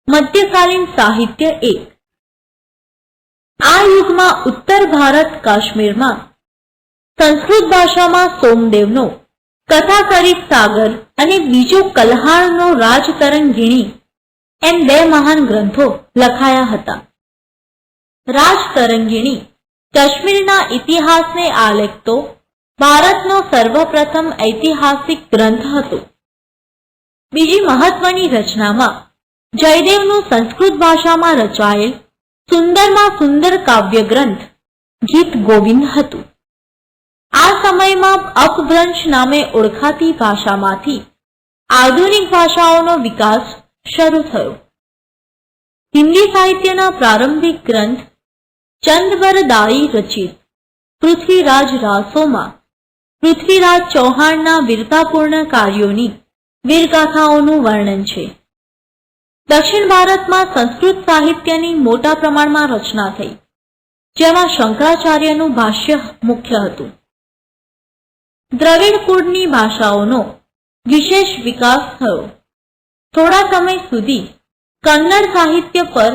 મધ્યકાલીન સાહિત્ય 1. આ યુગમાં ઉત્તર ભારત કાશ્મીરમાં સંસ્કૃત ભાષામાં સોમદેવનો કથાકરિત સાગર અને બીજો કલ્હાણનો રાજતરંગિણી એમ 2 મહાન ગ્રંથો લખાયા હતા. રાજતરંગિણી કાશ્મીરના ઇતિહાસને આલેખતો ભારતનો સર્વપ્રથમ ઐતિહાસિક ગ્રંથ હતો. બીજી મહત્વની રચનામાં જયદેવનું સંસ્કૃત ભાષામાં રચાયેલ સુંદરમાં સુંદર કાવ્ય ગ્રંથ ગીત ગોવિંદ હતું. આ સમયમાં અપભ્રંશ નામે ઓળખાતી ભાષામાંથી આધુનિક ભાષાઓનો વિકાસ શરૂ થયો. હિન્દી સાહિત્યના પ્રારંભિક ગ્રંથ ચંદબરદાઈ રચિત પૃથ્વીરાજ રાસોમાં પૃથ્વીરાજ ચૌહાણના વીરતાપૂર્ણ કાર્યોની વીરગાથાઓનું વર્ણન છે. દક્ષિણ ભારતમાં સંસ્કૃત સાહિત્યની મોટા પ્રમાણમાં રચના થઈ, જેમાં શંકરાચાર્યનું ભાષ્ય મુખ્ય હતું. દ્રવિડ કુળની ભાષાઓનો વિશેષ વિકાસ થયો. થોડા સમય સુધી કન્નડ સાહિત્ય પર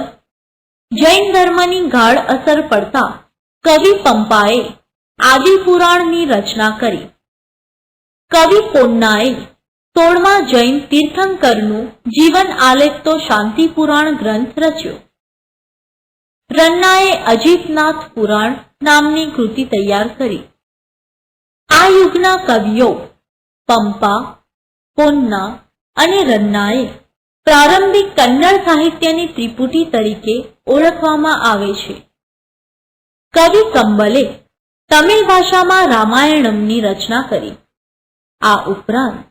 જૈન ધર્મની ગાઢ અસર પડતા કવિ પંપાએ આદિપુરાણની રચના કરી. કવિ પોન્નાએ 16મા જૈન તીર્થંકરનું જીવન આલેખતો શાંતિપુરાણ ગ્રંથ રચ્યો. રન્નાએ અજીતનાથ પુરાણ નામની કૃતિ તૈયાર કરી. આ યુગના કવિઓ પંપા, પોન્ના અને રન્નાએ પ્રારંભિક કન્નડ સાહિત્યની ત્રિપુટી તરીકે ઓળખવામાં આવે છે. કવિ કંબલે તમિલ ભાષામાં રામાયણમની રચના કરી. આ ઉપરાંત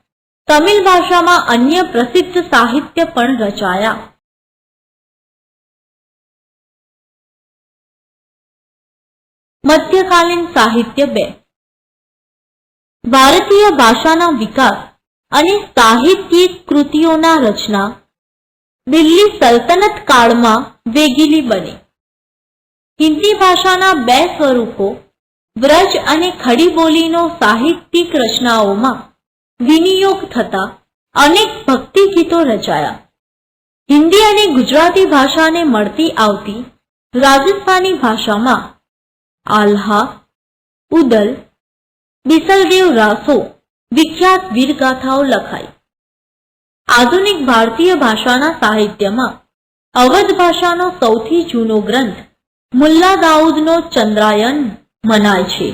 તમિલ ભાષામાં અન્ય પ્રસિદ્ધ સાહિત્ય પણ રચાયા. મધ્યકાલીન સાહિત્ય 2. ભારતીય ભાષાના વિકાસ અને સાહિત્યિક કૃતિઓના રચના દિલ્હી સલ્તનત કાળમાં વેગીલી બની. હિન્દી ભાષાના 2 સ્વરૂપો વ્રજ અને ખડી બોલીનો સાહિત્યિક રચનાઓમાં વિનિયોગ થતા અનેક ભક્તિ ગીતો રચાયા. હિન્દી અને ગુજરાતી ભાષાને મળતી આવતી રાજસ્થાની ભાષામાં આલ્હા, ઉદલ, બિસલદેવ રાસો વિખ્યાત વીરગાથાઓ લખાઈ. આધુનિક ભારતીય ભાષાના સાહિત્યમાં અવધ ભાષાનો સૌથી જૂનો ગ્રંથ મુલ્લા દાઉદનો ચંદ્રાયન મનાય છે.